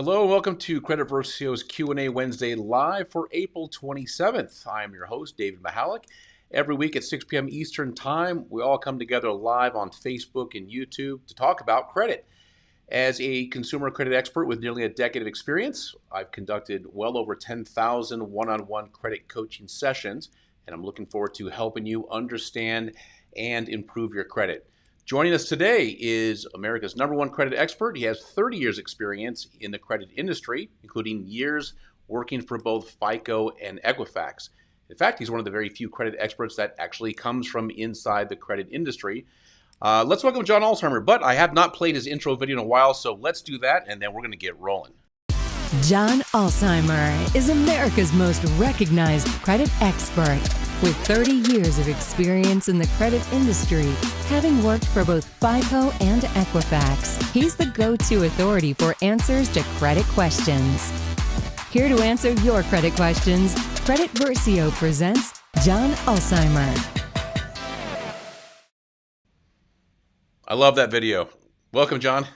Hello, welcome to Credit Versio's Q&A Wednesday live for April 27th. I am your host, David Michalek. Every week at 6 p.m. Eastern Time, we all come together live on Facebook and YouTube to talk about credit. As a consumer credit expert with nearly a decade of experience, I've conducted well over 10,000 one-on-one credit coaching sessions, and I'm looking forward to helping you understand and improve your credit. Joining us today is America's #1 credit expert. He has 30 years experience in the credit industry, including years working for both FICO and Equifax. In fact, he's one of the very few credit experts that actually comes from inside the credit industry. Let's welcome John Ulzheimer, but I have not played his intro video in a while, so let's do that, and then we're going to get rolling. John Ulzheimer is America's most recognized credit expert. With 30 years of experience in the credit industry, having worked for both FICO and Equifax, he's the go-to authority for answers to credit questions. Here to answer your credit questions, Credit Versio presents John Ulzheimer. I love that video. Welcome, John.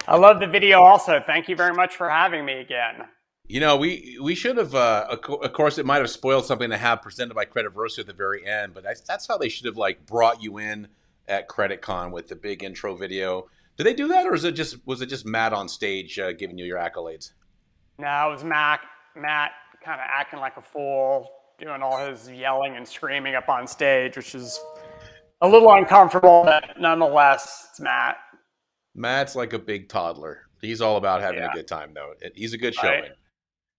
I love the video also. Thank you very much for having me again. You know, we should have, of course, it might have spoiled something to have presented by Credit Versio at the very end, but that's how they should have brought you in at CreditCon with the big intro video. Did they do that, or was it just Matt on stage giving you your accolades? No, it was Matt kind of acting like a fool, doing all his yelling and screaming up on stage, which is a little uncomfortable, but nonetheless, it's Matt. Matt's like a big toddler. He's all about having a good time, though. He's a good showman.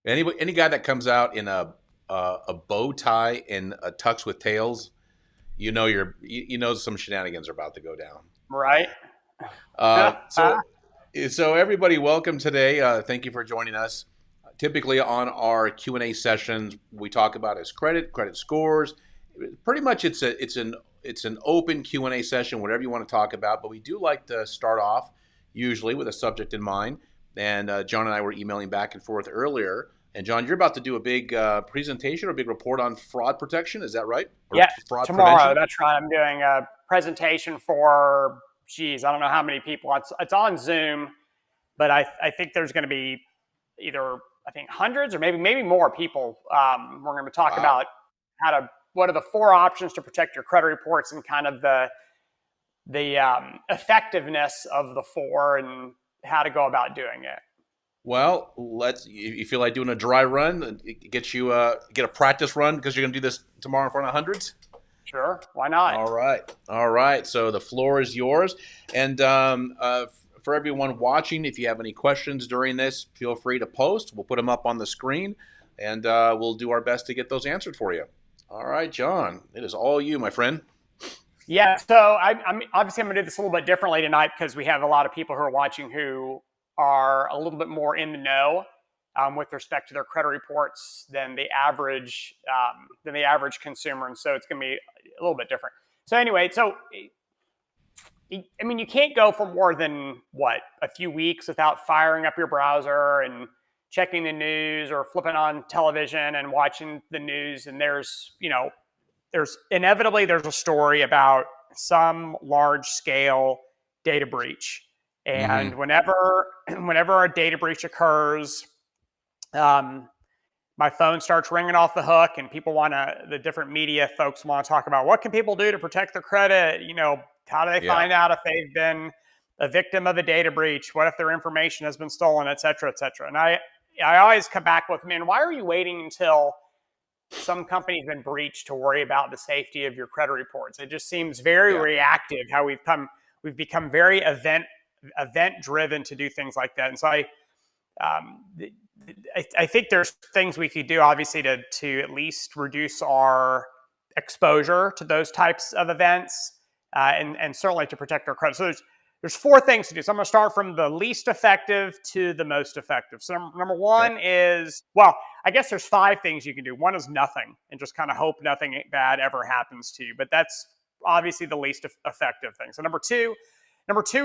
Any guy that comes out in a bow tie and a tux with tails, you know some shenanigans are about to go down. Right. So everybody, welcome today. Thank you for joining us. Typically on our Q&A sessions, we talk about his credit scores. Pretty much it's an open Q&A session, whatever you want to talk about. But we do like to start off usually with a subject in mind. And John and I were emailing back and forth earlier. And John, you're about to do a big presentation or a big report on fraud protection. Is that right? Or yeah, fraud tomorrow. Prevention? That's right. I'm doing a presentation for, I don't know how many people. It's on Zoom, but I think there's going to be either, hundreds or maybe more people. We're going to talk about what are the 4 options to protect your credit reports and kind of the effectiveness of the 4 and how to go about doing it. Well, you feel like doing a dry run, get a practice run because you're going to do this tomorrow in front of hundreds? Sure, why not? All right. So the floor is yours. And for everyone watching, if you have any questions during this, feel free to post. We'll put them up on the screen, and we'll do our best to get those answered for you. All right, John, it is all you, my friend. Yeah, so I'm obviously I'm going to do this a little bit differently tonight because we have a lot of people who are watching who are a little bit more in the know with respect to their credit reports than the average consumer, and so it's going to be a little bit different. So anyway, you can't go for more than a few weeks without firing up your browser and checking the news or flipping on television and watching the news, and there's inevitably a story about some large scale data breach. And whenever a data breach occurs, my phone starts ringing off the hook, and the different media folks want to talk about what can people do to protect their credit. How do they find out if they've been a victim of a data breach? What if their information has been stolen, et cetera, et cetera. And I always come back with, man, why are you waiting until some company's been breached to worry about the safety of your credit reports? It just seems very reactive how we've become very event driven to do things like that. And so I think there's things we could do, obviously, to at least reduce our exposure to those types of events, and certainly to protect our credit. So there's 4 things to do. So I'm going to start from the least effective to the most effective. So number 1 is, I guess there's 5 things you can do. 1 is nothing, and just kind of hope nothing bad ever happens to you. But that's obviously the least effective thing. So number two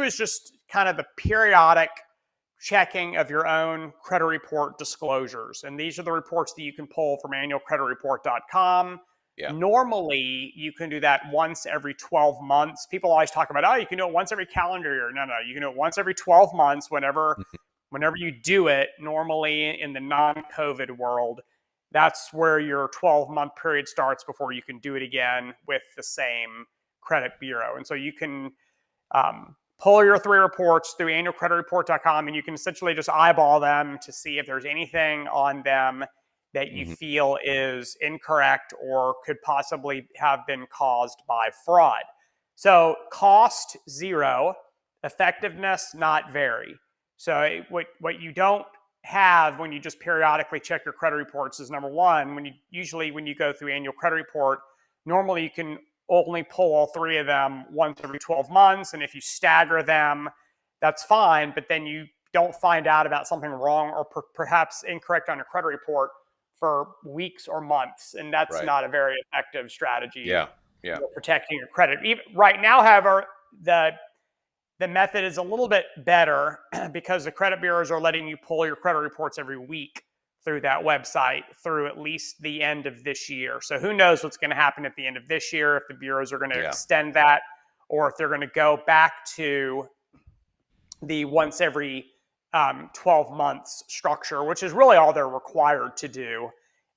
is just kind of the periodic checking of your own credit report disclosures. And these are the reports that you can pull from annualcreditreport.com. Yeah. Normally, you can do that once every 12 months. People always talk about, you can do it once every calendar year. No, you can do it once every 12 months whenever Whenever you do it, normally in the non-COVID world, that's where your 12-month period starts before you can do it again with the same credit bureau. And so you can pull your 3 reports through annualcreditreport.com, and you can essentially just eyeball them to see if there's anything on them that you feel is incorrect or could possibly have been caused by fraud. So cost 0, effectiveness not very. So what you don't have when you just periodically check your credit reports is, number one, when you go through annual credit report, normally you can only pull all 3 of them once every 12 months. And if you stagger them, that's fine. But then you don't find out about something wrong or perhaps incorrect on your credit report for weeks or months. And that's not a very effective strategy for protecting your credit. Even right now, however, the method is a little bit better because the credit bureaus are letting you pull your credit reports every week through that website through at least the end of this year. So who knows what's going to happen at the end of this year, if the bureaus are going to extend that, or if they're going to go back to the once every 12 months structure, which is really all they're required to do.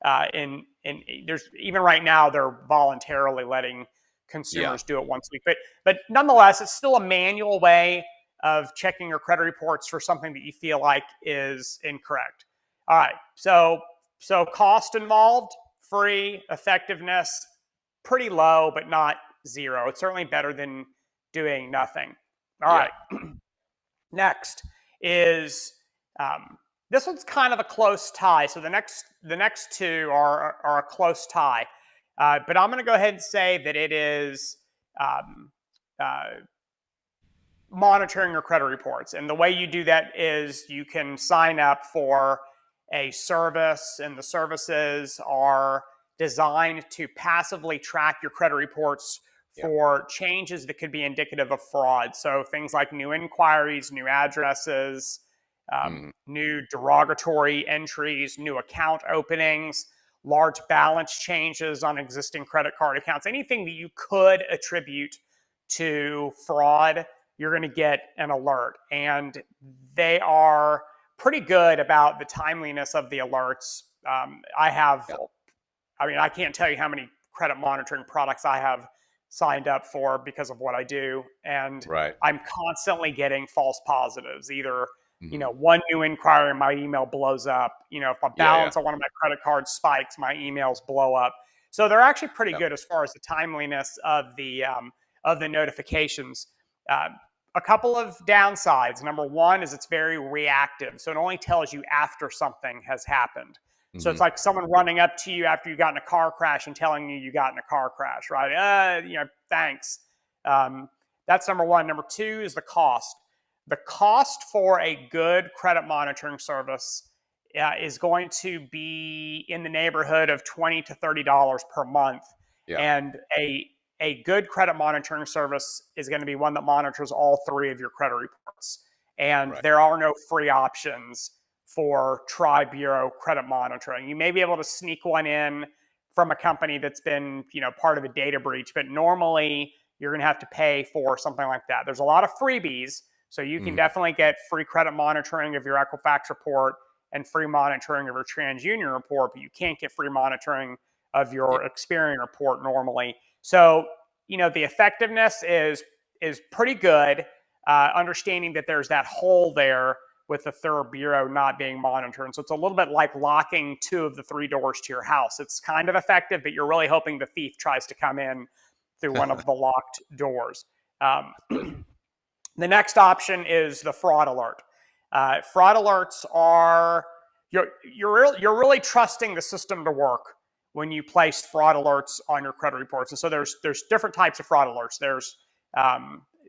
And there's, even right now, they're voluntarily letting consumers do it once a week. But nonetheless, it's still a manual way of checking your credit reports for something that you feel like is incorrect. All right, so cost involved, free, effectiveness, pretty low, but not 0. It's certainly better than doing nothing. All right. Next is, this one's kind of a close tie. So the next 2 are a close tie. But I'm going to go ahead and say that it is monitoring your credit reports. And the way you do that is you can sign up for a service, and the services are designed to passively track your credit reports for changes that could be indicative of fraud. So things like new inquiries, new addresses, new derogatory entries, new account openings, large balance changes on existing credit card accounts, anything that you could attribute to fraud, you're going to get an alert. And they are pretty good about the timeliness of the alerts. I can't tell you how many credit monitoring products I have signed up for because of what I do. And I'm constantly getting false positives. Either, one new inquiry and my email blows up. If my balance on one of my credit cards spikes, my emails blow up. So they're actually pretty good as far as the timeliness of the notifications. A couple of downsides. Number one is it's very reactive. So it only tells you after something has happened. So it's like someone running up to you after you got in a car crash and telling you got in a car crash, right? Thanks. That's number one. Number 2 is the cost. The cost for a good credit monitoring service is going to be in the neighborhood of $20 to $30 per month. And a good credit monitoring service is going to be one that monitors all 3 of your credit reports. And there are no free options for tri-bureau credit monitoring. You may be able to sneak one in from a company that's been, part of a data breach, but normally you're going to have to pay for something like that. There's a lot of freebies, so you can definitely get free credit monitoring of your Equifax report and free monitoring of your TransUnion report, but you can't get free monitoring of your Experian report normally. So, the effectiveness is pretty good, understanding that there's that hole there with the 3rd bureau not being monitored. And so it's a little bit like locking 2 of the 3 doors to your house. It's kind of effective, but you're really hoping the thief tries to come in through one of the locked doors. The next option is the fraud alert. Fraud alerts are, you're really trusting the system to work when you place fraud alerts on your credit reports. And so there's different types of fraud alerts.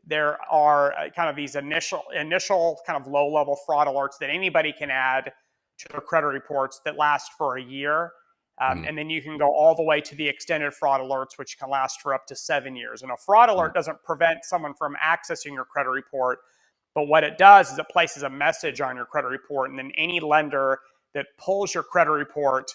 There are kind of these initial kind of low-level fraud alerts that anybody can add to their credit reports that last for a year. And then you can go all the way to the extended fraud alerts, which can last for up to 7 years. And a fraud alert doesn't prevent someone from accessing your credit report, but what it does is it places a message on your credit report, and then any lender that pulls your credit report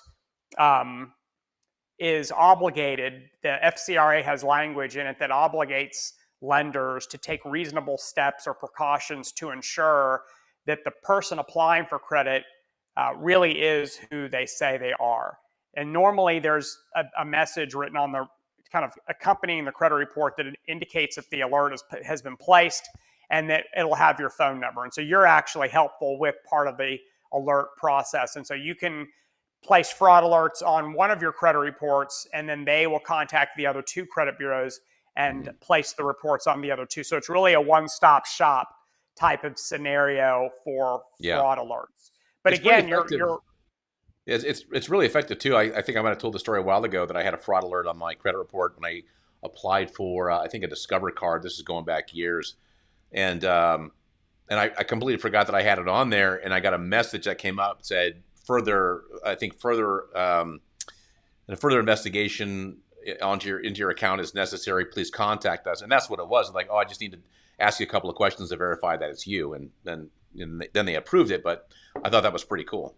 is obligated. The FCRA has language in it that obligates lenders to take reasonable steps or precautions to ensure that the person applying for credit really is who they say they are. And normally there's a message written on the kind of accompanying the credit report that indicates if the alert has been placed, and that it'll have your phone number. And so you're actually helpful with part of the alert process. And so you can place fraud alerts on one of your credit reports, and then they will contact the other 2 credit bureaus and place the reports on the other 2. So it's really a one-stop shop type of scenario for fraud alerts. But it's again, you're it's really effective too. I think I might have told the story a while ago that I had a fraud alert on my credit report when I applied for I think a Discover card. This is going back years, and I completely forgot that I had it on there, and I got a message that came up that said further investigation into your account is necessary. Please contact us. And that's what it was. Like, oh, I just need to ask you a couple of questions to verify that it's you, and then they approved it. But I thought that was pretty cool.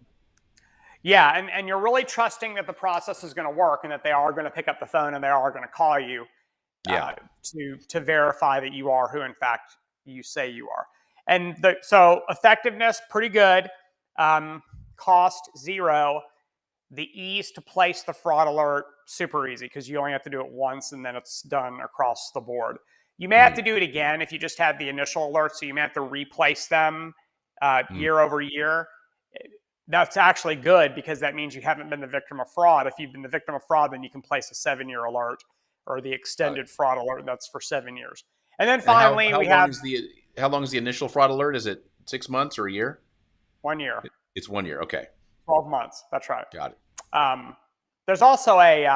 Yeah, and you're really trusting that the process is going to work and that they are going to pick up the phone and they are going to call you to verify that you are who, in fact, you say you are. And so effectiveness, pretty good. Cost, 0. The ease to place the fraud alert, super easy, because you only have to do it once and then it's done across the board. You may have to do it again if you just had the initial alert, so you may have to replace them year over year. That's actually good, because that means you haven't been the victim of fraud. If you've been the victim of fraud, then you can place a 7-year alert, or the extended fraud alert that's for 7 years. And then finally, how long is the initial fraud alert? Is it 6 months or a year? 1 year. It's 1 year. Okay. 12 months. That's right. Got it. There's also a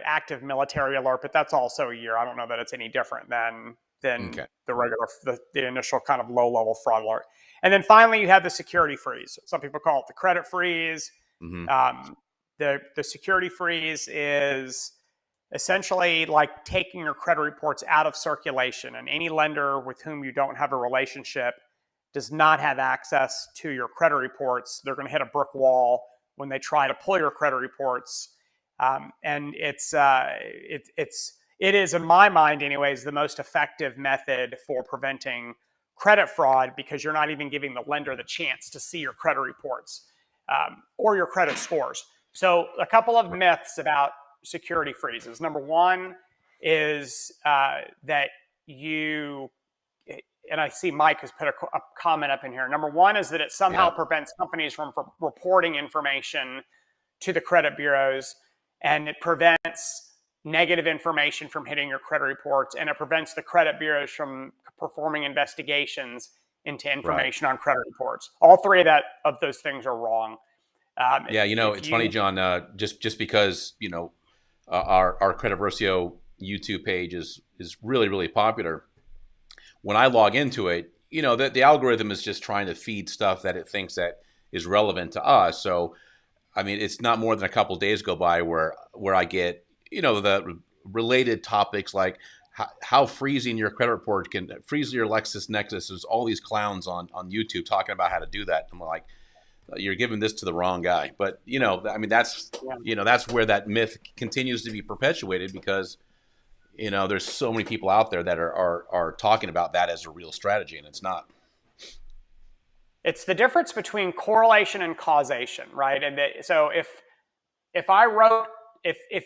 active military alert, but that's also a year. I don't know that it's any different than the regular, the initial kind of low level fraud alert. And then finally, you have the security freeze. Some people call it the credit freeze. The security freeze is essentially like taking your credit reports out of circulation, and any lender with whom you don't have a relationship does not have access to your credit reports. They're going to hit a brick wall when they try to pull your credit reports. And it is, in my mind anyways, the most effective method for preventing credit fraud, because you're not even giving the lender the chance to see your credit reports or your credit scores. So a couple of myths about security freezes. Number one is that you, and I see Mike has put a comment up in here. Number one is that it somehow prevents companies from reporting information to the credit bureaus, and it prevents negative information from hitting your credit reports, and it prevents the credit bureaus from performing investigations into information on credit reports. All three of those things are wrong. It's funny, John. Just because our Credit Versio YouTube page is really, really popular. When I log into it, the algorithm is just trying to feed stuff that it thinks that is relevant to us. So, I mean, it's not more than a couple of days go by where I get, the related topics like how freezing your credit report can freeze your LexisNexis. There's all these clowns on YouTube talking about how to do that. I'm like, you're giving this to the wrong guy. But, that's where that myth continues to be perpetuated, because there's so many people out there that are talking about that as a real strategy, and it's not. It's the difference between correlation and causation, right? And so if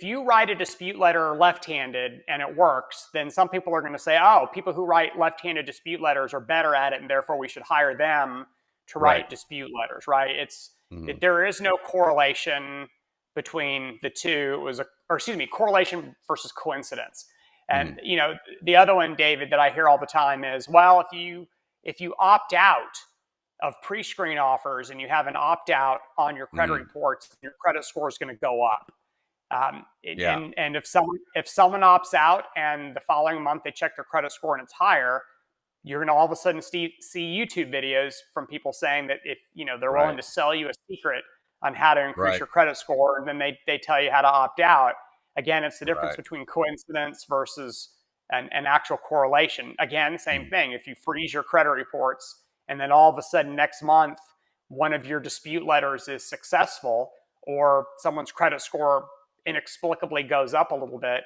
you write a dispute letter left-handed and it works, then some people are going to say, oh, people who write left-handed dispute letters are better at it, and therefore we should hire them to write dispute letters, right? There is no correlation between the two. Correlation versus coincidence. And the other one, David, that I hear all the time is, well, if you opt out of pre-screen offers and you have an opt-out on your credit reports, your credit score is going to go up. And if someone opts out and the following month they check their credit score and it's higher, you're going to all of a sudden see YouTube videos from people saying that if they're willing to sell you a secret on how to increase your credit score, and then they tell you how to opt out. Again, it's the difference between coincidence versus an actual correlation. Again, same thing. If you freeze your credit reports and then all of a sudden next month one of your dispute letters is successful, or someone's credit score inexplicably goes up a little bit,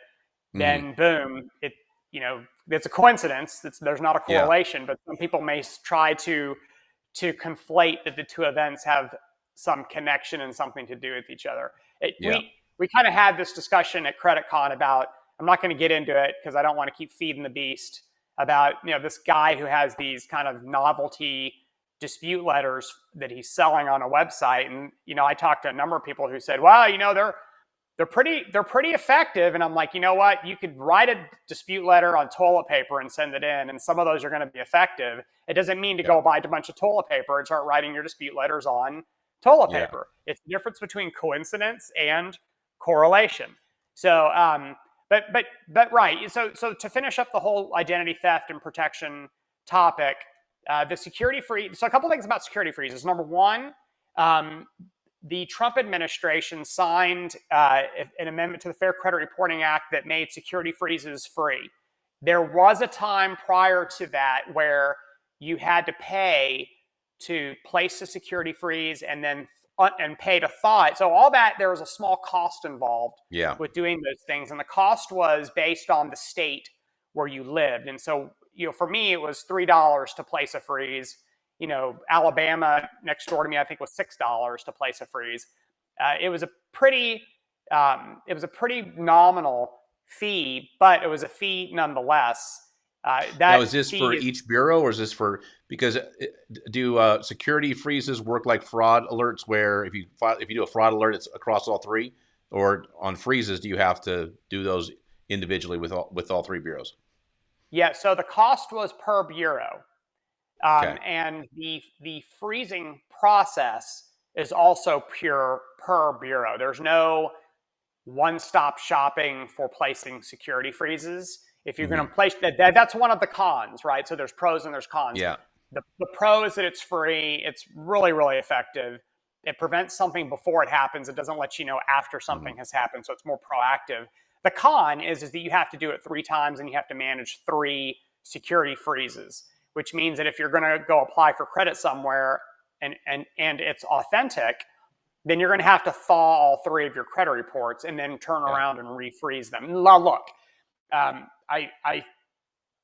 then boom, it's a coincidence. There's not a correlation, but some people may try to to conflate that the two events have some connection and something to do with each other. We kind of had this discussion at CreditCon about, I'm not going to get into it because I don't want to keep feeding the beast, about this guy who has these kind of novelty dispute letters that he's selling on a website. And I talked to a number of people who said, well, they're pretty effective. And I'm like, you know what? You could write a dispute letter on toilet paper and send it in, and some of those are going to be effective. It doesn't mean to go buy a bunch of toilet paper and start writing your dispute letters on toilet paper. It's the difference between coincidence and correlation. So, but right. So to finish up the whole identity theft and protection topic, the security freeze. So a couple things about security freezes. Number one, the Trump administration signed an amendment to the Fair Credit Reporting Act that made security freezes free. There was a time prior to that where you had to pay to place a security freeze and then pay to thaw it. So all that, there was a small cost involved with doing those things. And the cost was based on the state where you lived. And so, for me, it was $3 to place a freeze. Alabama next door to me, I think, was $6 to place a freeze. It was a pretty nominal fee, but it was a fee nonetheless. Now, is this for each bureau, or is this because do security freezes work like fraud alerts, where if you do a fraud alert, it's across all three, or on freezes, do you have to do those individually with all three bureaus? Yeah, so the cost was per bureau. And the freezing process is also pure per bureau. There's no one-stop shopping for placing security freezes. If you're going to place that's one of the cons, right? So there's pros and there's cons. Yeah. The pro is that it's free. It's really, really effective. It prevents something before it happens. It doesn't let you know after something has happened. So it's more proactive. The con is that you have to do it 3 times and you have to manage 3 security freezes, which means that if you're going to go apply for credit somewhere and it's authentic, then you're going to have to thaw all 3 of your credit reports and then turn around and refreeze them. Now, look,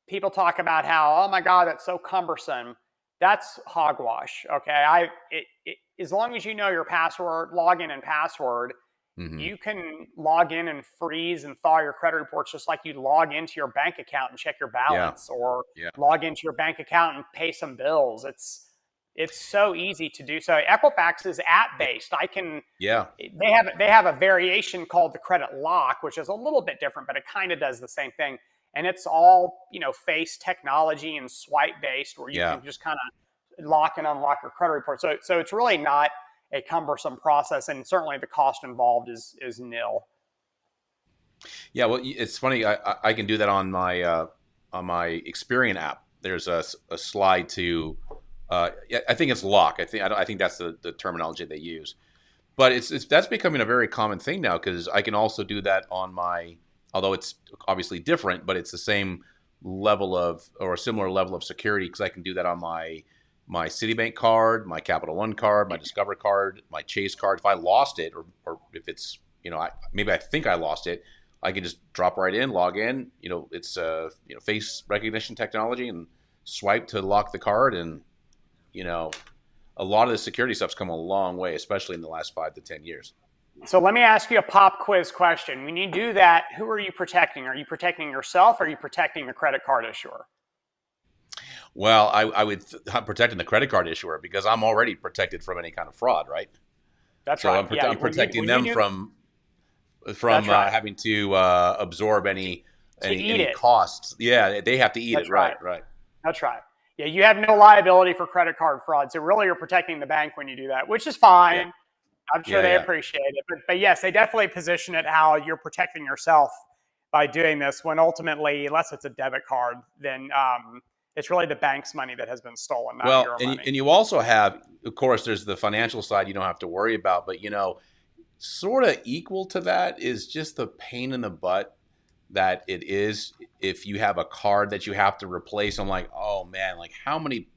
people talk about how, oh my God, that's so cumbersome. That's hogwash. Okay. As long as you know your password, login and password, you can log in and freeze and thaw your credit reports just like you log into your bank account and check your balance, or log into your bank account and pay some bills. It's so easy to do so. Equifax is app based. They have a variation called the credit lock, which is a little bit different, but it kind of does the same thing. And it's all, face technology and swipe based, where you can just kind of lock and unlock your credit report. So it's really not a cumbersome process, and certainly the cost involved is nil. Yeah, well, it's funny. I can do that on my Experian app. There's a slide to. I think it's lock. I think that's the terminology they use. But that's becoming a very common thing now, because I can also do that on my. Although it's obviously different, but it's the same level of, or a similar level of security, because I can do that on my Citibank card, my Capital One card, my Discover card, my Chase card. If I lost it, or if it's, maybe I think I lost it, I can just drop right in, log in. It's face recognition technology, and swipe to lock the card. And a lot of the security stuff's come a long way, especially in the last 5 to 10 years. So let me ask you a pop quiz question. When you do that, who are you protecting? Are you protecting yourself, or are you protecting the credit card issuer? Well, I'm protecting the credit card issuer, because I'm already protected from any kind of fraud, right? That's so right. I'm protecting them from having to absorb any costs. Yeah, they have to eat it. Right. That's right. Yeah, you have no liability for credit card fraud. So really, you're protecting the bank when you do that, which is fine. Yeah. I'm sure they appreciate it. But yes, they definitely position it how you're protecting yourself by doing this, when ultimately, unless it's a debit card, then it's really the bank's money that has been stolen, not your money. And you also have, of course, there's the financial side you don't have to worry about. But, sort of equal to that is just the pain in the butt that it is if you have a card that you have to replace. I'm like, oh, man, like how many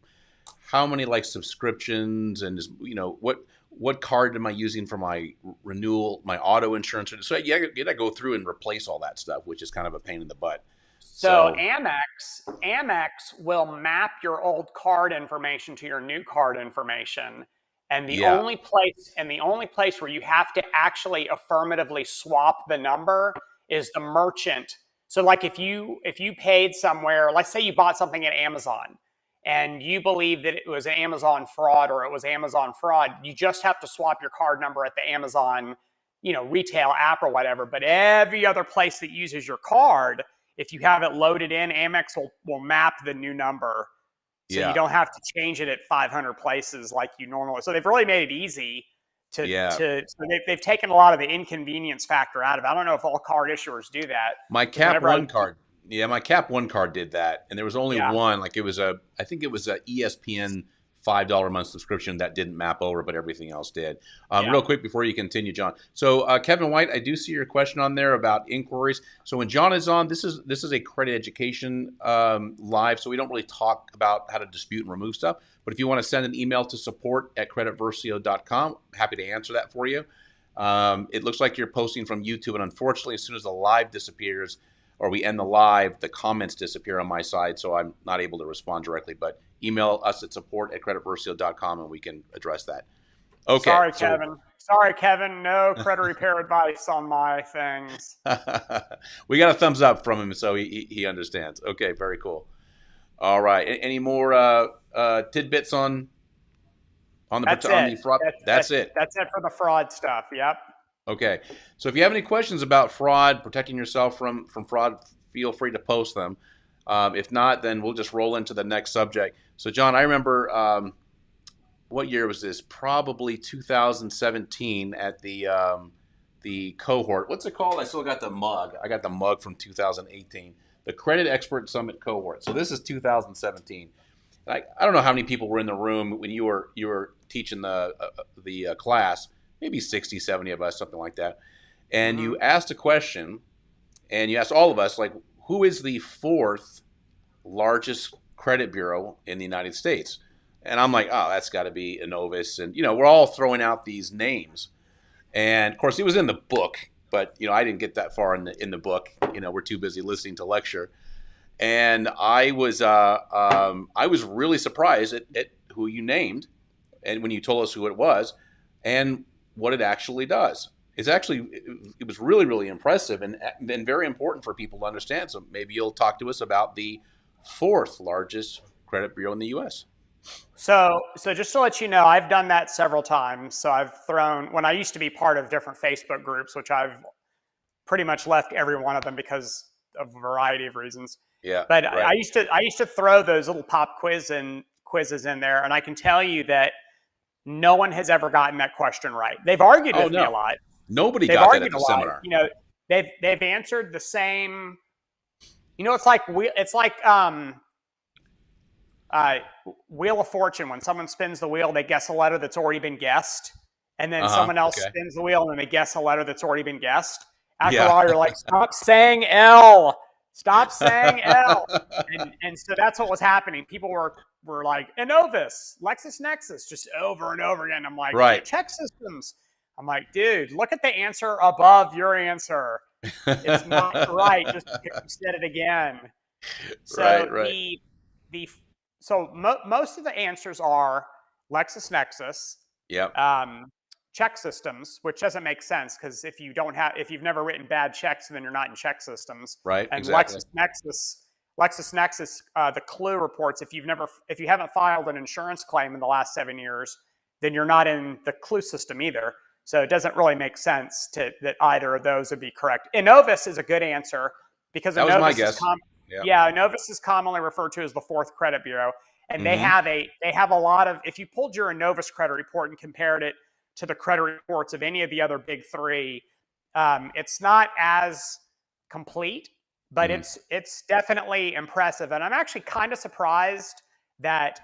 like subscriptions, and just, what card am I using for my renewal, my auto insurance? So you got to go through and replace all that stuff, which is kind of a pain in the butt. So So Amex will map your old card information to your new card information. And the yeah, only place where you have to actually affirmatively swap the number is the merchant. So like if you paid somewhere, let's say you bought something at Amazon and you believe that it was an Amazon fraud or it was Amazon fraud, you just have to swap your card number at the Amazon, retail app or whatever. But every other place that uses your card, if you have it loaded in, Amex will map the new number. So you yeah, don't have to change it at 500 places like you normally. So they've really made it easy yeah. so they've taken a lot of the inconvenience factor out of it. I don't know if all card issuers do that. My Because Cap whenever I, One card, yeah, my Cap One card did that, and there was only yeah, one. Like I think it was a ESPN $5 a month subscription that didn't map over, but everything else did. yeah. Real quick before you continue, John. So Kevin White, I do see your question on there about inquiries. So when John is on, this is a credit education live, so we don't really talk about how to dispute and remove stuff. But if you want to send an email to support@creditversio.com, happy to answer that for you. It looks like you're posting from YouTube, and unfortunately, as soon as the live disappears or we end the live, the comments disappear on my side, so I'm not able to respond directly. But email us at support@creditversio.com, and we can address that. Okay. Sorry, Kevin. No credit repair advice on my things. We got a thumbs up from him, so he understands. Okay, very cool. All right. Any more tidbits on the fraud? That's it. That's it for the fraud stuff. Yep. Okay. So if you have any questions about fraud, protecting yourself from fraud, feel free to post them. If not, then we'll just roll into the next subject. So, John, I remember what year was this? Probably 2017 at the cohort. What's it called? I still got the mug. I got the mug from 2018, the Credit Expert Summit cohort. So this is 2017. And I don't know how many people were in the room when you were teaching the class. Maybe 60, 70 of us, something like that. And you asked a question, and you asked all of us, like, who is the fourth largest credit bureau in the United States? And I'm like, oh, that's got to be Enovis. And, we're all throwing out these names. And, of course, it was in the book, but, I didn't get that far in the book. We're too busy listening to lecture. And I was really surprised at who you named and when you told us who it was and what it actually does. It was really, really impressive and very important for people to understand. So maybe you'll talk to us about the fourth largest credit bureau in the U.S. So just to let you know, I've done that several times. So when I used to be part of different Facebook groups, which I've pretty much left every one of them because of a variety of reasons. Yeah. But right. I used to throw those little pop quizzes in there, and I can tell you that no one has ever gotten that question right. They've argued with me a lot. Nobody got that at the seminar. They've answered the same. It's like Wheel of Fortune. When someone spins the wheel, they guess a letter that's already been guessed, and then someone else spins the wheel and they guess a letter that's already been guessed. After a while, you're like, stop saying L. Stop saying L. And so that's what was happening. People were like, Enovis, LexisNexis, just over and over again. I'm like, right. Check systems. I'm like, dude, look at the answer above your answer. It's not right just because you said it again. So most of the answers are LexisNexis. Yep. Check systems, which doesn't make sense because if you've never written bad checks, then you're not in check systems. Right. And exactly. LexisNexis, the clue reports if you haven't filed an insurance claim in the last 7 years, then you're not in the clue system either. So it doesn't really make sense that either of those would be correct. Enovis is a good answer because that was my guess. Enovis is commonly referred to as the fourth credit bureau, and they have a lot of. If you pulled your Enovis credit report and compared it to the credit reports of any of the other big three, it's not as complete, but it's definitely impressive. And I'm actually kind of surprised that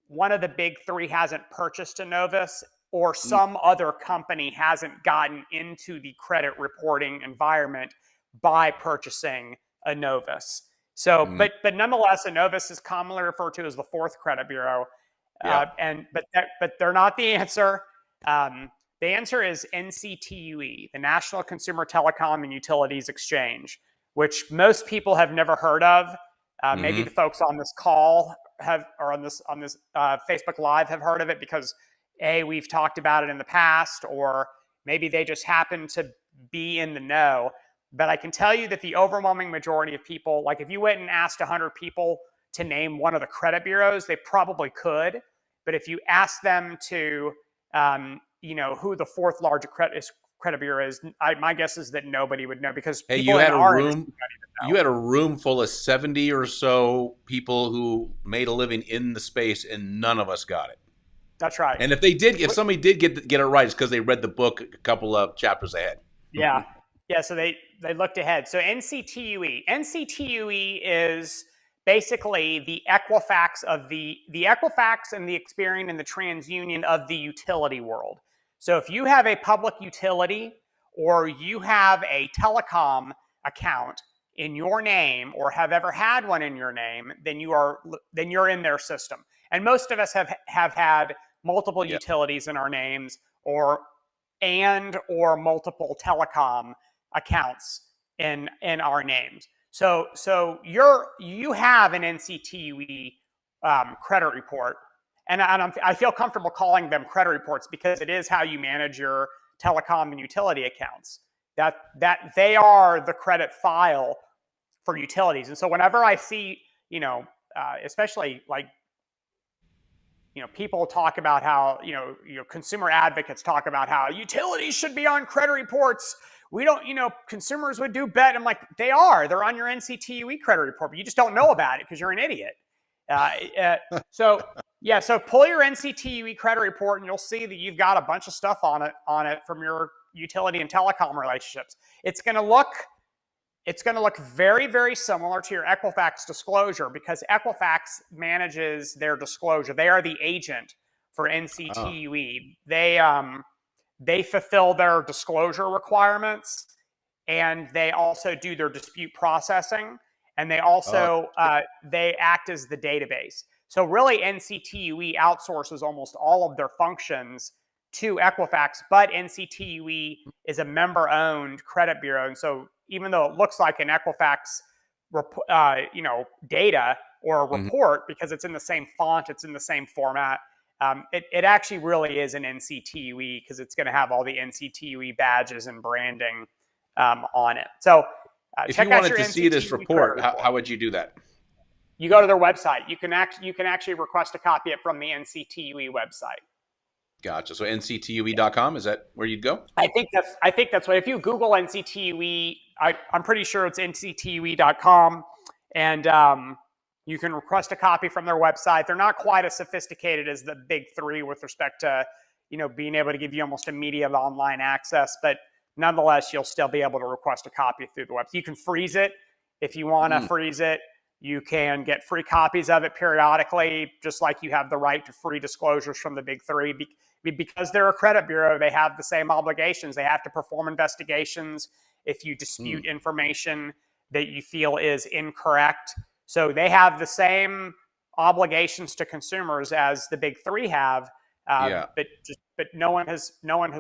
one of the big three hasn't purchased Enovis or some other company hasn't gotten into the credit reporting environment by purchasing Enovis. So, but nonetheless, Enovis is commonly referred to as the fourth credit bureau, but they're not the answer. The answer is NCTUE, the National Consumer Telecom and Utilities Exchange. which most people have never heard of. Maybe the folks on this call have, or on this Facebook Live have heard of it because we've talked about it in the past, or maybe they just happen to be in the know. But I can tell you that the overwhelming majority of people, like if you went and asked 100 people to name one of the credit bureaus, they probably could. But if you ask them to, who the fourth largest credit bureau is, my guess is that nobody would know because Hey, people in our industry don't even you know. had a room full of 70 or so people who made a living in the space, and none of us got it. That's right. And if somebody did get it right, it's because they read the book a couple of chapters ahead. Yeah. So they looked ahead. So NCTUE is basically the Equifax of the Equifax and the Experian and the TransUnion of the utility world. So if you have a public utility or you have a telecom account in your name or have ever had one in your name, then you're in their system. And most of us have had multiple utilities in our names or multiple telecom accounts in our names. So you have an NCTUE credit report, and I feel comfortable calling them credit reports because it is how you manage your telecom and utility accounts. That they are the credit file for utilities. And so whenever I see, especially like, people talk about how, consumer advocates talk about how utilities should be on credit reports. We don't, consumers would do better. I'm like, they're on your NCTUE credit report, but you just don't know about it because you're an idiot. So pull your NCTUE credit report and you'll see that you've got a bunch of stuff on it from your utility and telecom relationships. It's going to look very, very similar to your Equifax disclosure because Equifax manages their disclosure. They are the agent for NCTUE. They fulfill their disclosure requirements, and they also do their dispute processing, and they also they act as the database. So really, NCTUE outsources almost all of their functions to Equifax, but NCTUE is a member-owned credit bureau, and so even though it looks like an Equifax, data or a report because it's in the same font, it's in the same format, it actually really is an NCTUE because it's going to have all the NCTUE badges and branding on it. So if check you out wanted your to see this report, report. how would you do that? You go to their website. You can actually request a copy of it from the NCTUE website. Gotcha. So nctue.com, is that where you'd go? I think that's what, if you Google NCTUE, I'm pretty sure it's nctue.com, and you can request a copy from their website. They're not quite as sophisticated as the big three with respect to, being able to give you almost immediate online access, but nonetheless, you'll still be able to request a copy through the website. You can freeze it if you want to freeze it. You can get free copies of it periodically, just like you have the right to free disclosures from the big three. Because they're a credit bureau, they have the same obligations. They have to perform investigations if you dispute information that you feel is incorrect. So they have the same obligations to consumers as the big three have. But no one has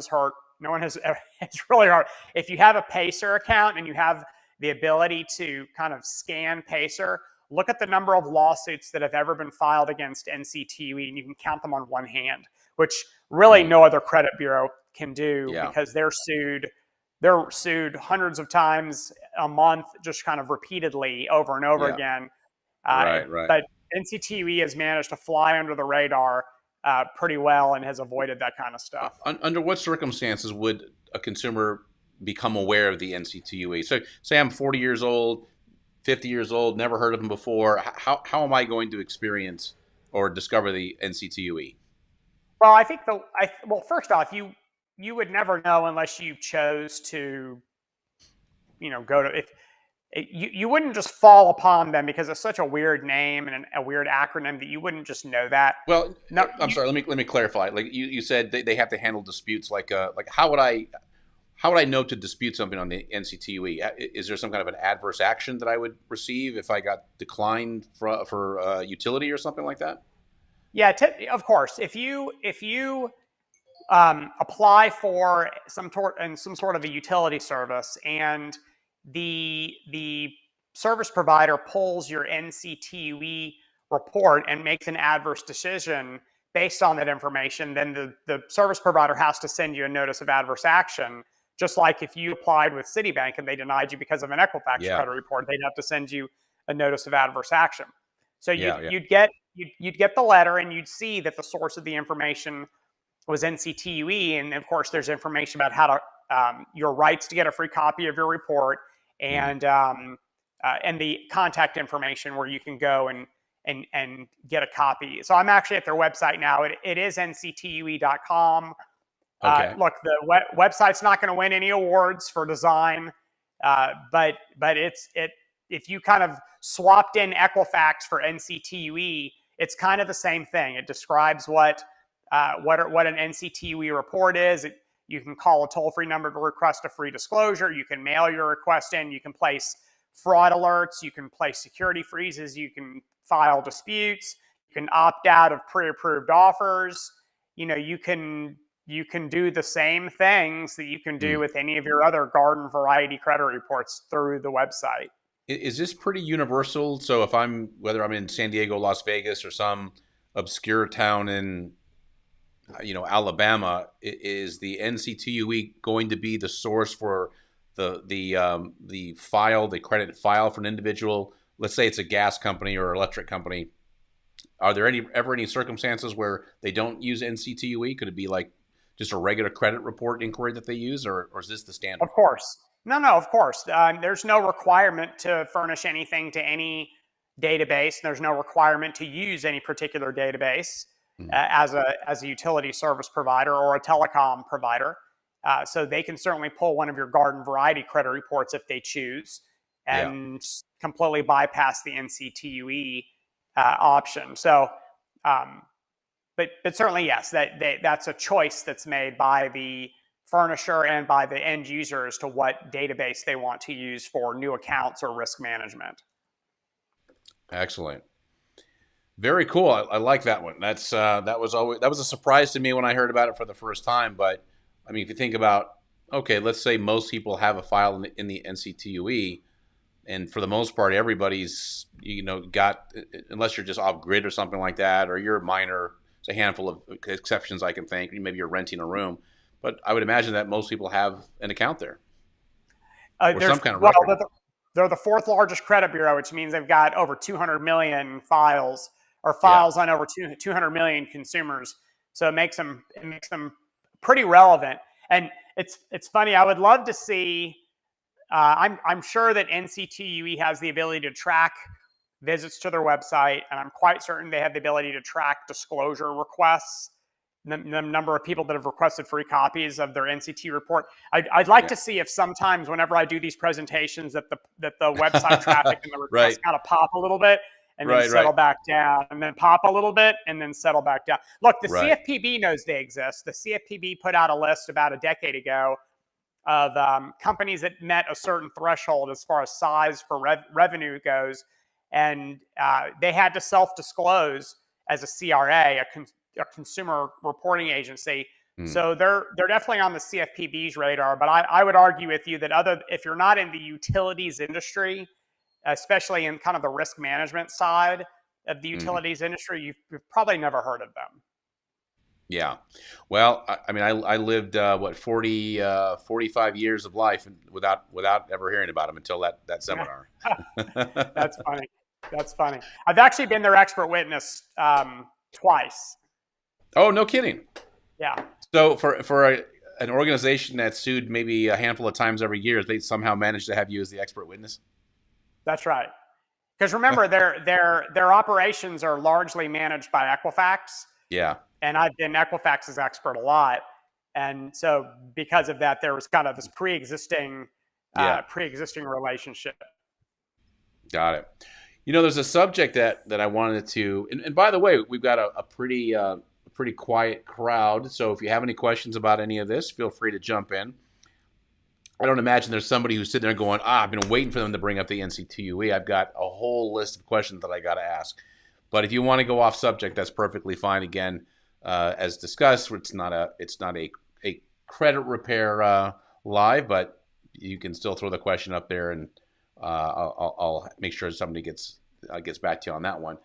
hurt. No one has. It's really hard. If you have a Pacer account and you have the ability to kind of scan Pacer, look at the number of lawsuits that have ever been filed against NCTUE, and you can count them on one hand, which really no other credit bureau can do because they're sued hundreds of times a month, just kind of repeatedly over and over again. Right. But NCTUE has managed to fly under the radar pretty well and has avoided that kind of stuff. Under what circumstances would a consumer become aware of the NCTUE? So say I'm 40 years old, 50 years old, never heard of them before. How am I going to experience or discover the NCTUE? Well, I think first off, you would never know unless you chose to, go to, if you wouldn't just fall upon them because it's such a weird name and a weird acronym that you wouldn't just know that. Well, no, sorry. Let me clarify. Like you said, they have to handle disputes. Like how would I know to dispute something on the NCTUE? Is there some kind of an adverse action that I would receive if I got declined for utility or something like that? Yeah, of course. If you apply for some sort of a utility service and the service provider pulls your NCTUE report and makes an adverse decision based on that information, then the service provider has to send you a notice of adverse action. Just like if you applied with Citibank and they denied you because of an Equifax Yeah. credit report, they'd have to send you a notice of adverse action. So Yeah. you'd get the letter and you'd see that the source of the information was NCTUE, and of course there's information about how to your rights to get a free copy of your report, and the contact information where you can go and get a copy. So I'm actually at their website now. It is nctue.com. Okay. Look, the website's not going to win any awards for design, but if you kind of swapped in Equifax for NCTUE, it's kind of the same thing. It describes what an NCTUE report is. You can call a toll-free number to request a free disclosure. You can mail your request in. You can place fraud alerts. You can place security freezes. You can file disputes. You can opt out of pre-approved offers. You can do the same things that you can do with any of your other garden variety credit reports through the website. Is this pretty universal? So whether I'm in San Diego, Las Vegas, or some obscure town in Alabama, is the NCTUE going to be the source for the file, the credit file for an individual? Let's say it's a gas company or electric company. Are there ever any circumstances where they don't use NCTUE? Could it be like just a regular credit report inquiry that they use, or is this the standard? Of course. No, of course. There's no requirement to furnish anything to any database. There's no requirement to use any particular database as a utility service provider or a telecom provider. So they can certainly pull one of your garden variety credit reports if they choose and completely bypass the NCTUE option. So, but certainly, yes, that's a choice that's made by the furnisher and by the end user as to what database they want to use for new accounts or risk management. Excellent. Very cool. I like that one. That was a surprise to me when I heard about it for the first time. But I mean, if you think about, okay, let's say most people have a file in the NCTUE, and for the most part, everybody's got, unless you're just off grid or something like that, or you're a minor. There's a handful of exceptions I can think. Maybe you're renting a room, but I would imagine that most people have an account there. Or some kind of record. They're the fourth largest credit bureau, which means they've got over 200 million files on over 200 million consumers. So it makes them pretty relevant. And it's funny. I would love to see. I'm sure that NCTUE has the ability to track visits to their website, and I'm quite certain they have the ability to track disclosure requests, the number of people that have requested free copies of their NCTUE report. I'd like to see if sometimes whenever I do these presentations that the website traffic and the requests kind of pop a little bit and then settle back down, and then pop a little bit and then settle back down. Look, the CFPB knows they exist. The CFPB put out a list about a decade ago of companies that met a certain threshold as far as size for revenue goes, and they had to self-disclose as a CRA, a consumer reporting agency. So they're definitely on the CFPB's radar. But I would argue with you that if you're not in the utilities industry, especially in kind of the risk management side of the utilities industry, you've probably never heard of them. Yeah. Well, I mean, I lived 45 years of life without ever hearing about them until that seminar. That's funny. That's funny. I've actually been their expert witness twice. Oh, no kidding. Yeah. So for an organization that's sued maybe a handful of times every year, they somehow managed to have you as the expert witness? That's right. Because remember, their operations are largely managed by Equifax. Yeah. And I've been Equifax's expert a lot. And so because of that, there was kind of this pre-existing relationship. Got it. There's a subject that I wanted to, and by the way, we've got a pretty quiet crowd. So if you have any questions about any of this, feel free to jump in. I don't imagine there's somebody who's sitting there going, I've been waiting for them to bring up the NCTUE. I've got a whole list of questions that I got to ask. But if you want to go off subject, that's perfectly fine. Again, as discussed, it's not a credit repair live, but you can still throw the question up there, and I'll make sure somebody gets back to you on that one.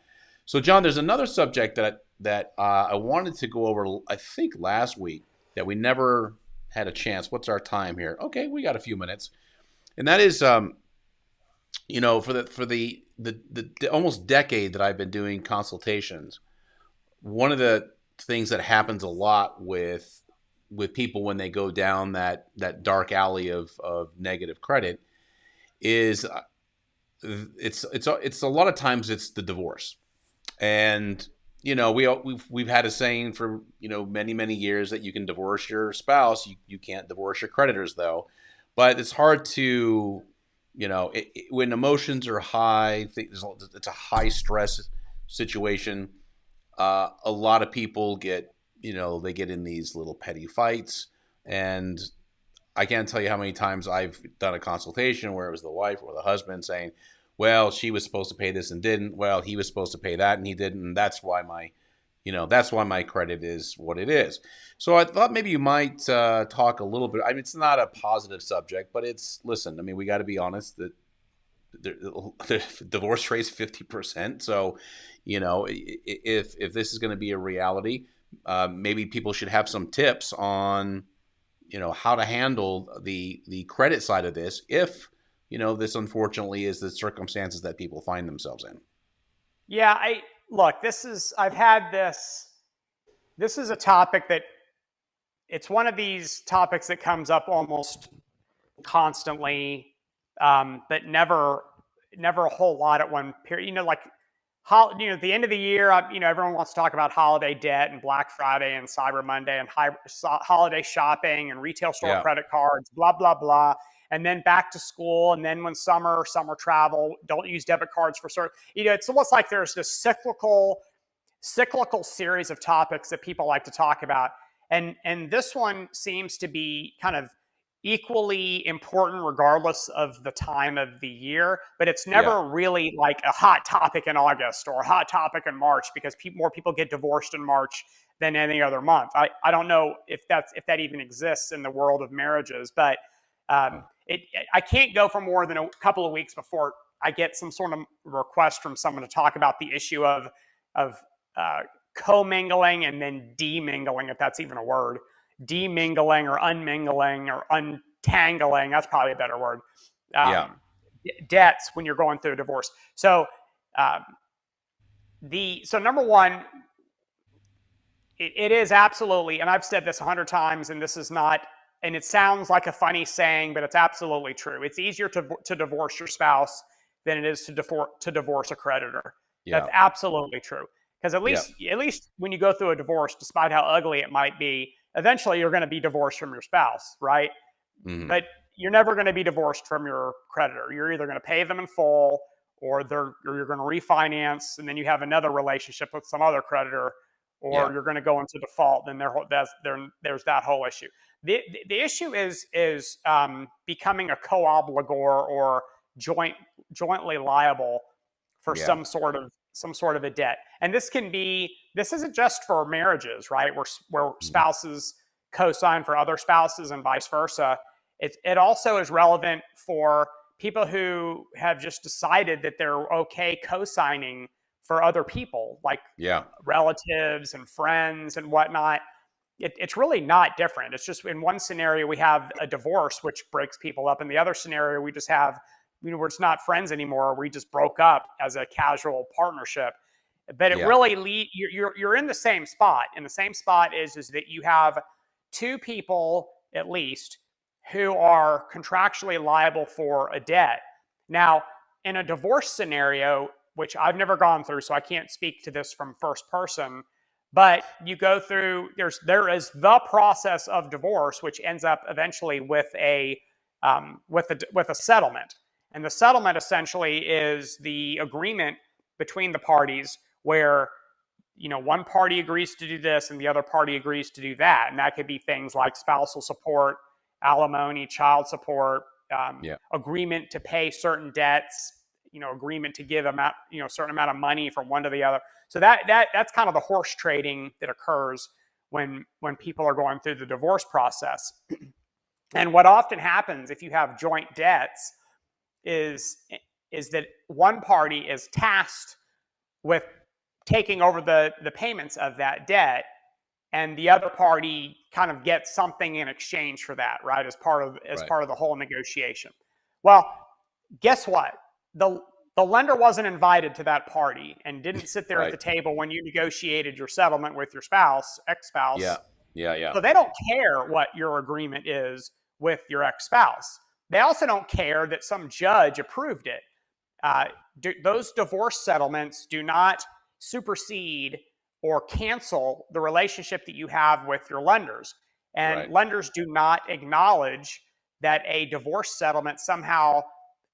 So, John, there's another subject that I wanted to go over. I think last week that we never had a chance. What's our time here? Okay, we got a few minutes, and that is, for the almost decade that I've been doing consultations, one of the things that happens a lot with people when they go down that dark alley of negative credit is it's a lot of times it's the divorce. And we've had a saying for many years that you can divorce your spouse, you can't divorce your creditors though. But it's hard to when emotions are high, it's a high stress situation. A lot of people get they get in these little petty fights, and I can't tell you how many times I've done a consultation where it was the wife or the husband saying, well, she was supposed to pay this and didn't. Well, he was supposed to pay that and he didn't. And that's why my credit is what it is. So I thought maybe you might talk a little bit. I mean, it's not a positive subject, but listen, I mean, we got to be honest that the divorce rate's 50%. So, if this is going to be a reality, maybe people should have some tips on, how to handle the credit side of this if, this unfortunately is the circumstances that people find themselves in. Yeah, I've had this is a topic that it's one of these topics that comes up almost constantly, but never a whole lot at one period. At the end of the year, everyone wants to talk about holiday debt and Black Friday and Cyber Monday and holiday shopping and retail store credit cards, blah, blah, blah. And then back to school. And then when summer travel, don't use debit cards for certain, it's almost like there's this cyclical series of topics that people like to talk about. And this one seems to be kind of equally important regardless of the time of the year, but it's never really like a hot topic in August or a hot topic in March because more people get divorced in March than any other month. I don't know if that even exists in the world of marriages, but I can't go for more than a couple of weeks before I get some sort of request from someone to talk about the issue of commingling and then demingling, if that's even a word. Demingling or unmingling or untangling, that's probably a better word. Debts when you're going through a divorce. So number one, it is absolutely, and I've said this 100 times, and this is not, and it sounds like a funny saying, but it's absolutely true. It's easier to divorce your spouse than it is to divorce a creditor. That's absolutely true. Because at least when you go through a divorce, despite how ugly it might be, eventually you're going to be divorced from your spouse, right? Mm-hmm. But you're never going to be divorced from your creditor. You're either going to pay them in full, or you're going to refinance, and then you have another relationship with some other creditor, or you're going to go into default. Then there's that whole issue. The issue is becoming a co-obligor or jointly liable for some sort of a debt. And this isn't just for marriages, right? Where spouses co-sign for other spouses and vice versa. It also is relevant for people who have just decided that they're okay co-signing for other people, like relatives and friends and whatnot. It's really not different. It's just in one scenario, we have a divorce, which breaks people up. In the other scenario, we just have, we're just not friends anymore. We just broke up as a casual partnership. But it really you're in the same spot. And the same spot is that you have two people at least who are contractually liable for a debt. Now, in a divorce scenario, which I've never gone through, so I can't speak to this from first person, but you go through, there is the process of divorce, which ends up eventually with a settlement. And the settlement essentially is the agreement between the parties where, one party agrees to do this and the other party agrees to do that. And that could be things like spousal support, alimony, child support, agreement to pay certain debts, agreement to give a certain amount of money from one to the other. So that's kind of the horse trading that occurs when people are going through the divorce process. And what often happens if you have joint debts is that one party is tasked with taking over the payments of that debt, and the other party kind of gets something in exchange for that, right? As part Right. of the whole negotiation. Well, guess what? The lender wasn't invited to that party and didn't sit there at the Right. table when you negotiated your settlement with your spouse, Yeah. ex-spouse. Yeah. Yeah. So they don't care what your agreement is with your ex-spouse. They also don't care that some judge approved it. Those divorce settlements do not supersede or cancel the relationship that you have with your lenders. And Right. lenders do not acknowledge that a divorce settlement somehow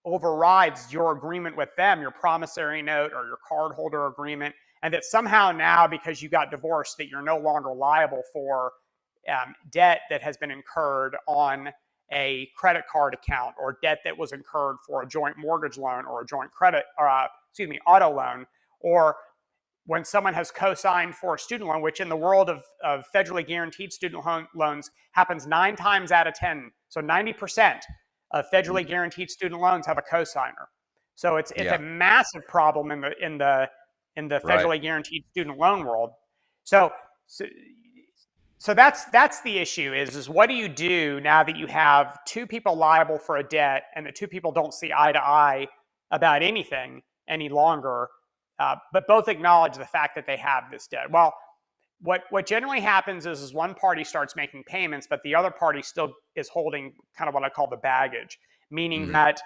overrides your agreement with them, your promissory note or your cardholder agreement, and that somehow now, because you got divorced, that you're no longer liable for debt that has been incurred on a credit card account, or debt that was incurred for a joint mortgage loan or a joint auto loan, or when someone has co-signed for a student loan, which in the world of federally guaranteed student loans happens 9 times out of 10. So 90% of federally guaranteed student loans have a co-signer. So it's Yeah. a massive problem in the Right. federally guaranteed student loan world. So, so so that's the issue is what do you do now that you have two people liable for a debt and the two people don't see eye to eye about anything any longer, but both acknowledge the fact that they have this debt? Well, what generally happens is one party starts making payments, but the other party still is holding kind of what I call the baggage, meaning Mhm. that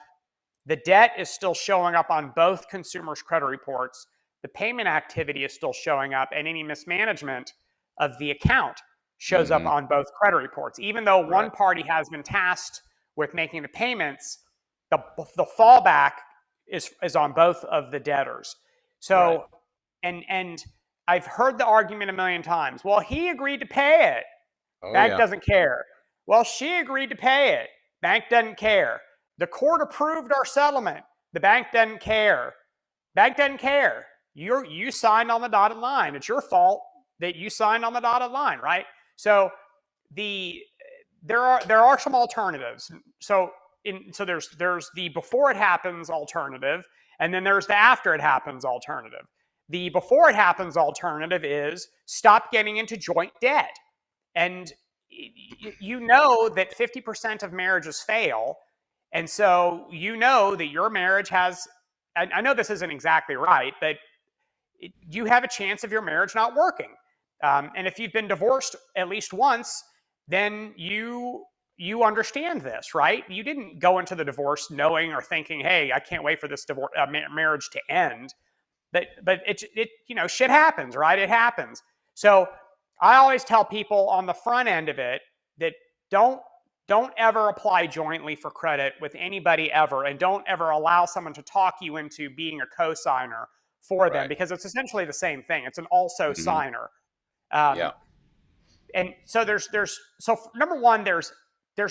the debt is still showing up on both consumers' credit reports, the payment activity is still showing up, and any mismanagement of the account shows up Mhm. on both credit reports. Even though one Right. party has been tasked with making the payments, the fallback is on both of the debtors. Right. So, and I've heard the argument a million times. Well, he agreed to pay it. Oh Bank yeah. doesn't care. Well, she agreed to pay it. Bank doesn't care. The court approved our settlement. The bank doesn't care. Bank doesn't care. You signed on the dotted line. It's your fault that you signed on the dotted line, right? So the there are some alternatives. So there's the before it happens alternative, and then there's the after it happens alternative. The before it happens alternative is stop getting into joint debt. And you know that 50% of marriages fail. And so you know that your marriage has, I know this isn't exactly right, but you have a chance of your marriage not working. And if you've been divorced at least once, then you understand this, right? You didn't go into the divorce knowing or thinking, "Hey, I can't wait for this marriage to end." But it shit happens, right? It happens. So I always tell people on the front end of it that don't don't ever apply jointly for credit with anybody ever, and don't ever allow someone to talk you into being a co-signer for them, Right. because it's essentially the same thing. It's an also Mhm. signer. Um, Yeah. and so so number one, there's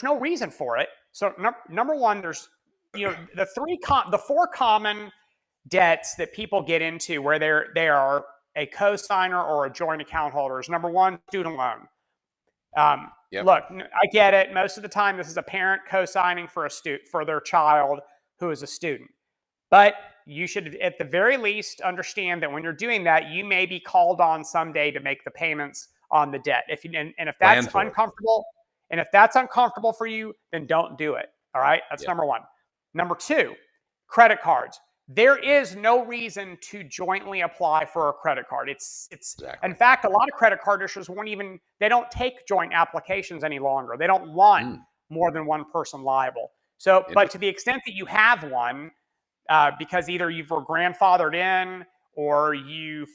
no reason for it. So number one, there's the four common debts that people get into where they are a co-signer or a joint account holder is number one, student loan. Yep. Look, I get it. Most of the time, this is a parent co-signing for for their child who is a student. But you should, at the very least, understand that when you're doing that, you may be called on someday to make the payments on the debt. And if Plan that's for it. uncomfortable, for you, then don't do it. All right, that's Yep. number one. Number two, credit cards. There is no reason to jointly apply for a credit card. It's in Exactly. fact, a lot of credit card issuers they don't take joint applications any longer. They don't want Mm. more than one person liable. So, but to Interesting. the extent that you have one, because either you've were grandfathered in or you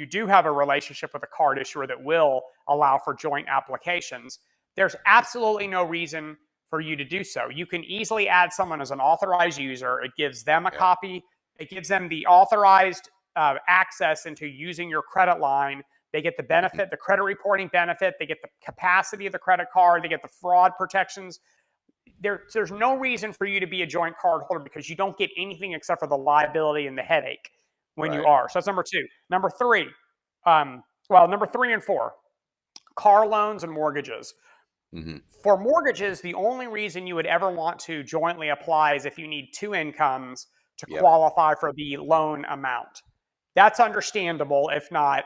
do have a relationship with a card issuer that will allow for joint applications, there's absolutely no reason for you to do so. You can easily add someone as an authorized user. It gives them a Yeah. copy. It gives them the authorized access into using your credit line. They get the Mhm. benefit, the credit reporting benefit. They get the capacity of the credit card. They get the fraud protections. There's no reason for you to be a joint card holder because you don't get anything except for the liability and the headache when you Right. are. So that's number two. Number three, number three and four, car loans and mortgages. Hmm. For mortgages, the only reason you would ever want to jointly apply is if you need two incomes to Yep. qualify for the loan amount. That's understandable, if not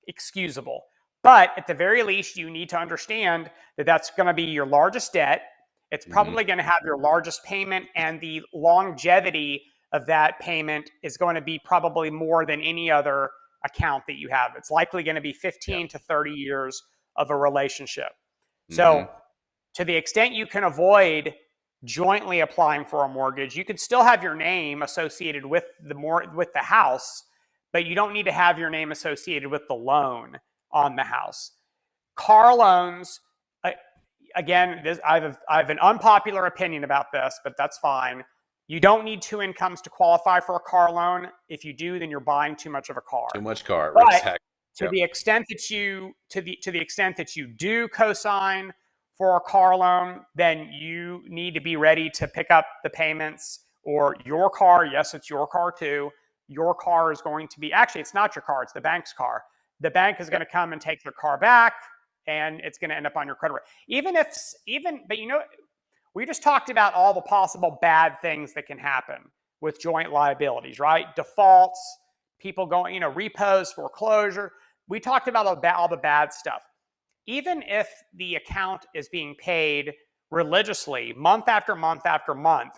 excusable. But at the very least, you need to understand that that's going to be your largest debt. It's Hmm. probably going to have your largest payment, and the longevity of that payment is going to be probably more than any other account that you have. It's likely going to be Yep. 15 to 30 years of a relationship. So, Hmm. to the extent you can avoid jointly applying for a mortgage, you can still have your name associated with the house, but you don't need to have your name associated with the loan on the house. Car loans, uh, again, I have an unpopular opinion about this, but that's fine. You don't need two incomes to qualify for a car loan. If you do, then you're buying too much of a car. Too much car. But Exactly. to Yep. the extent that to the extent that you do co-sign for a car loan, then you need to be ready to pick up the payments, or your car. Yes, it's your car too. Your car is going to be, actually, it's not your car, it's the bank's car. The bank is going Yep. to come and take your car back, and it's going to end up on your credit report. But we just talked about all the possible bad things that can happen with joint liabilities, right? Defaults, people going, repos, foreclosure. We talked about all the bad stuff. Even if the account is being paid religiously month after month after month,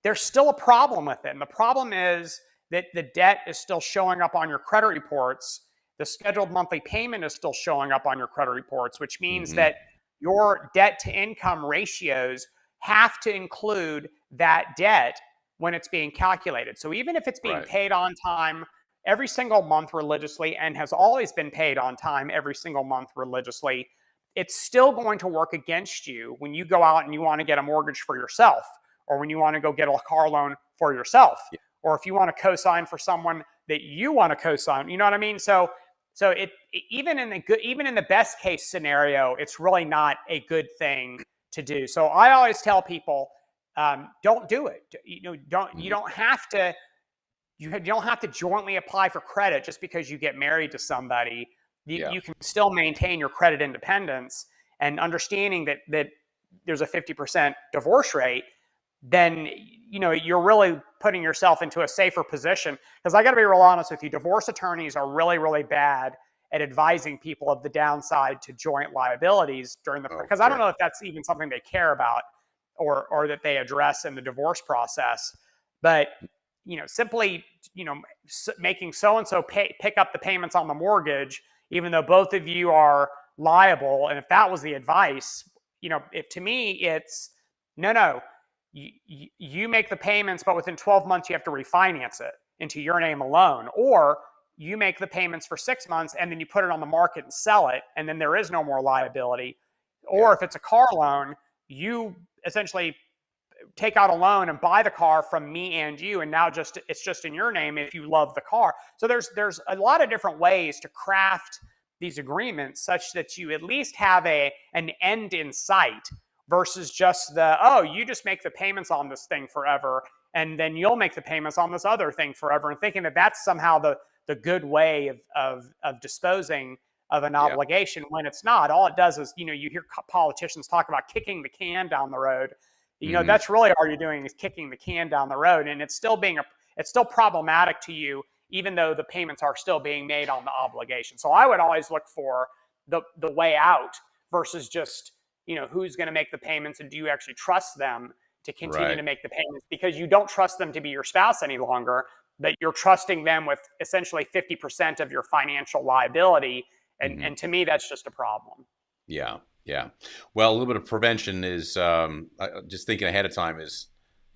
there's still a problem with it. And the problem is that the debt is still showing up on your credit reports. The scheduled monthly payment is still showing up on your credit reports, which means Hmm. that your debt to income ratios have to include that debt when it's being calculated. So even if it's being Right. paid on time every single month religiously, and has always been paid on time every single month religiously, it's still going to work against you when you go out and you want to get a mortgage for yourself, or when you want to go get a car loan for yourself, Yeah. or if you want to co-sign for someone that you want to co-sign. You know what I mean? So even in the best case scenario, it's really not a good thing to do. So I always tell people, don't do it. You Hmm. don't have to you don't have to jointly apply for credit just because you get married to somebody. Yeah. You can still maintain your credit independence, and understanding that there's a 50% divorce rate. Then you're really putting yourself into a safer position. Because I got to be real honest with you, divorce attorneys are really, really bad at advising people of the downside to joint liabilities Oh, because I don't sure. know if that's even something they care about, or that they address in the divorce process. But simply making so and so pick up the payments on the mortgage, even though both of you are liable. And if that was the advice, if to me it's no, you make the payments, but within 12 months you have to refinance it into your name alone, or you make the payments for 6 months and then you put it on the market and sell it, and then there is no more liability. Or Yeah. if it's a car loan, you essentially take out a loan and buy the car from me and you, and now it's just in your name if you love the car. So there's a lot of different ways to craft these agreements such that you at least have an end in sight, versus just you just make the payments on this thing forever, and then you'll make the payments on this other thing forever, and thinking that that's somehow the good way of disposing of an Yeah. obligation, when it's not. All it does is, you hear politicians talk about kicking the can down the road. Hmm. That's really all you're doing, is kicking the can down the road, and it's still problematic to you, even though the payments are still being made on the obligation. So I would always look for the way out, versus just who's going to make the payments, and do you actually trust them to continue Right. to make the payments, because you don't trust them to be your spouse any longer, but you're trusting them with essentially 50% of your financial liability. and Hmm. and to me, that's just a problem. Yeah. Yeah. Well, a little bit of prevention is just thinking ahead of time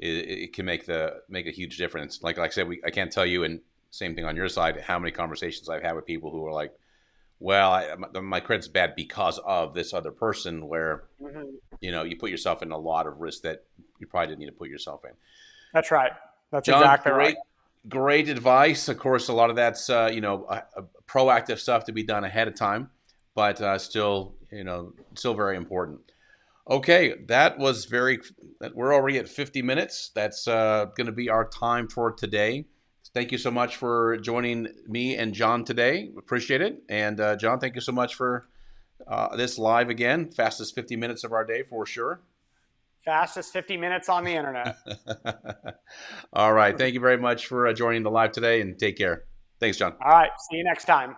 it can make a huge difference. Like I said, I can't tell you, and same thing on your side, how many conversations I've had with people who are like, well, my credit's bad because of this other person, where Mhm. you put yourself in a lot of risk that you probably didn't need to put yourself in. That's right. That's John, exactly right. great advice. Of course, a lot of that's proactive stuff to be done ahead of time, but still very important. Okay, that was very. We're already at 50 minutes. That's going to be our time for today. Thank you so much for joining me and John today. Appreciate it. And John, thank you so much for This live again, fastest 50 minutes of our day for sure. Fastest 50 minutes on the internet. All right. Thank you very much for joining the live today, and take care. Thanks, John. All right. See you next time.